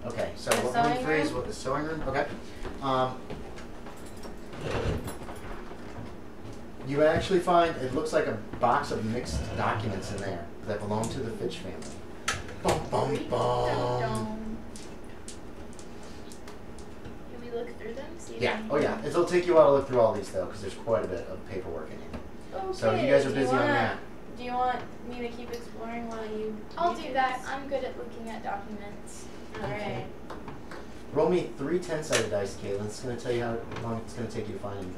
Okay, so The what room sewing 3 is room? what the sewing room? Okay. You actually find, it looks like a box of mixed documents in there that belong to the Fitch family. Bum, bum, bum. Can we look through them? See if Yeah, any- oh yeah. It'll take you a while to look through all these though, because there's quite a bit of paperwork in here. Okay. So you guys are do you busy on wanna- that. Do you want me to keep exploring while you. I'll read do that. this? I'm good at looking at documents. Alright. Roll me 3 10-sided dice, Caitlin. It's going to tell you how long it's going to take you to find anything.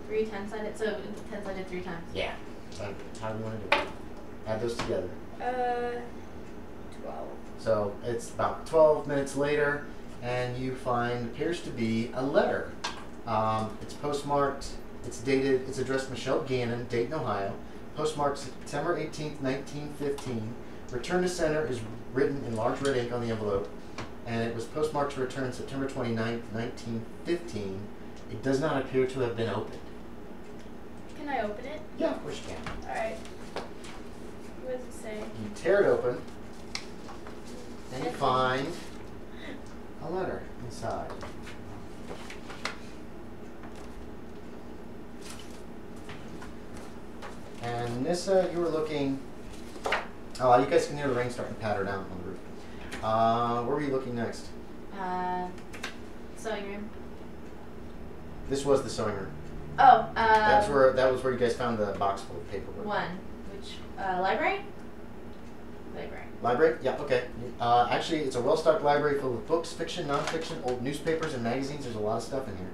3 10-sided, so 10-sided 3 times. Yeah. How do you want to do it? Add those together. 12. So it's about 12 minutes later, and you find appears to be a letter. It's postmarked. It's dated. It's addressed Michelle Gannon, Dayton, Ohio. Postmarked September 18th, 1915. Return to sender is written in large red ink on the envelope, and it was postmarked to return September 29th, 1915. It does not appear to have been opened. Can I open it? Yeah, of course you can. Alright. What does it say? You tear it open, and you find a letter inside. And Nissa, you were looking. Oh, you guys can hear the rain starting to patter down on the roof. Where were you looking next? Sewing room. This was the sewing room. Oh, that was where you guys found the box full of paperwork. One. Which, library? Library. Library? Yeah, okay. Actually, it's a well-stocked library full of books, fiction, non-fiction, old newspapers, and magazines. There's a lot of stuff in here.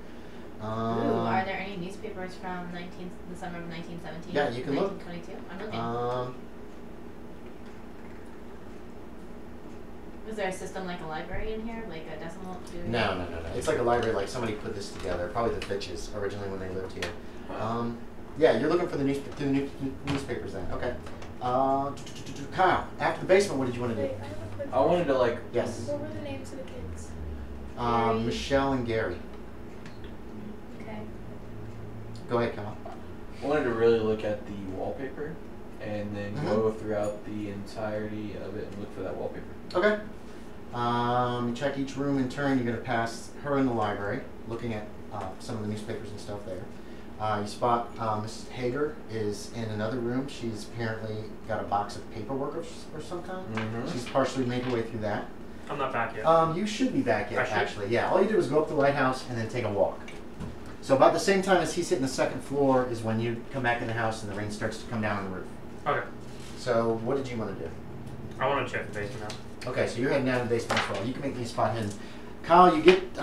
Ooh, are there any newspapers from the summer of 1917? Yeah, you can look. 1922? I'm looking. Was there a system like a library in here? Like a decimal? No. It's like a library, like somebody put this together. Probably the Fitches, originally when they lived here. Yeah, you're looking for the newspapers then. Okay. Kyle, after the basement, what did you want to do? Wait, I have a quick I wanted to like. Yes. What were the names of the kids? Michelle and Gary. Okay. Go ahead, Kyle. I wanted to really look at the wallpaper, and then Mhm. go throughout the entirety of it and look for that wallpaper. Okay. You check each room in turn. You're going to pass her in the library, looking at some of the newspapers and stuff there. You spot Mrs. Hagger is in another room. She's apparently got a box of paperwork or some kind. Mm-hmm. She's partially made her way through that. I'm not back yet. You should be back I yet, should? actually. Yeah, all you did was go up to the lighthouse and then take a walk. So about the same time as he's hitting the second floor is when you come back in the house and the rain starts to come down on the roof. Okay. So what did you want to do? I want to check the basement out. Okay, so you're heading down to the basement as well. You can make me a spot hidden. Kyle, you get, it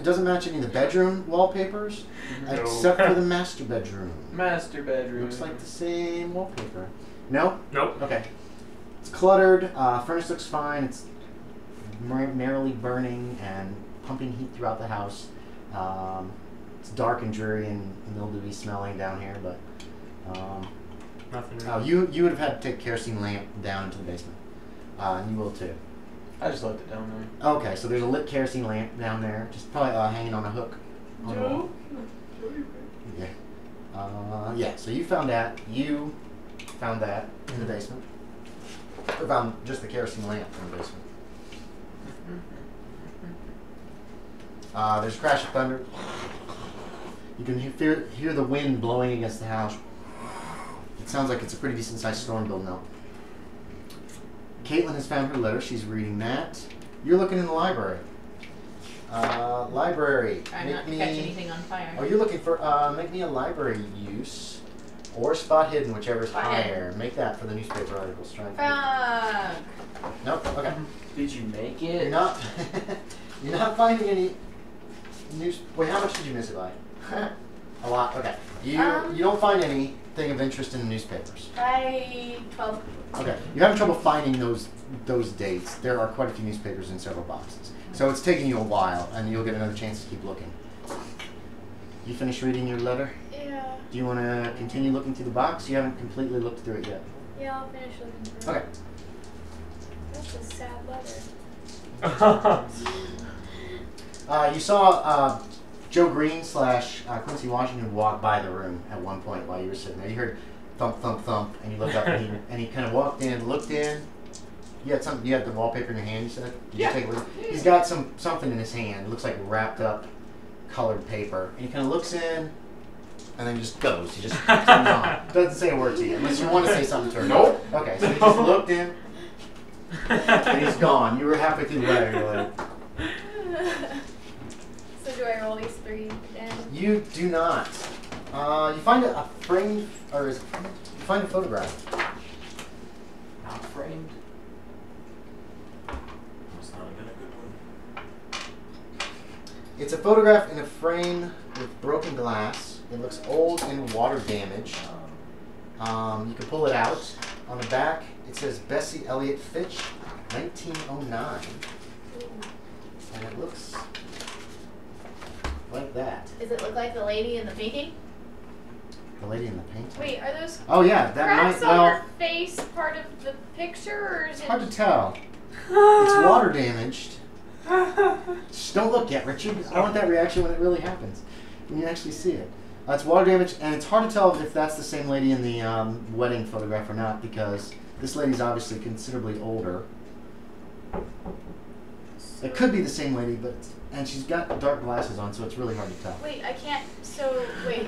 doesn't match any of the bedroom wallpapers, No. except for the master bedroom. Master bedroom. Looks like the same wallpaper. No? Nope. Okay. It's cluttered, furnace looks fine, it's merrily burning and pumping heat throughout the house. It's dark and dreary and mildewy smelling down here, but Nothing. you would have had to take a kerosene lamp down into the basement. And you will too. I just left it down there. Okay, so there's a lit kerosene lamp down there, just probably hanging on a hook on the wall. Yeah. Yeah, so you found that. You found that in the basement. Or found just the kerosene lamp in the basement. There's a crash of thunder. You can hear the wind blowing against the house. It sounds like it's a pretty decent sized storm building up. Kaitlyn has found her letter. She's reading that. You're looking in the library. Library. Trying not to catch anything on fire. Oh, you're looking for, make me a library use or spot hidden, whichever is Spot higher. hidden. Make that for the newspaper articles. Try and Fuck. Nope, okay. Did you make it? You're not, you're not finding any wait, how much did you miss it by? A lot, okay. You don't find anything of interest in the newspapers. Try 12. Okay, you're having trouble finding those dates. There are quite a few newspapers in several boxes. So it's taking you a while, and you'll get another chance to keep looking. You finished reading your letter? Yeah. Do you want to continue looking through the box? You haven't completely looked through it yet. Yeah, I'll finish looking for Okay. it. That's a sad letter. You saw Joe Green / Quincy Washington walk by the room at one point while you were sitting there. You heard thump, thump, thump, and you looked up and he kind of walked in, looked in. You had the wallpaper in your hand, you said? Did you take a look? He's got something in his hand. It looks like wrapped up colored paper. And he kind of looks in and then just goes. He just turns on. Doesn't say a word to you unless you want to say something to her. Nope. Okay, so he just looked in and he's gone. You were halfway through the letter. You're like, So do I roll these 3 again? you do not. You find a frame, or you find a photograph. Not framed. Must not have been a good one. It's a photograph in a frame with broken glass. It looks old and water damaged. You can pull it out. On the back, it says Bessie Elliott Fitch, 1909. And it looks like that. Does it look like the lady in the painting? The lady in the painting. Wait, are those Oh yeah, that cracks might, on well, her face part of the picture, or is it's it? hard to tell. It's water damaged. Just don't look yet, Richard. I want that reaction when it really happens. When you actually see it. It's water damage, and it's hard to tell if that's the same lady in the wedding photograph or not, because this lady's obviously considerably older. It could be the same lady, but and she's got dark glasses on, so it's really hard to tell. Wait, I can't. So wait.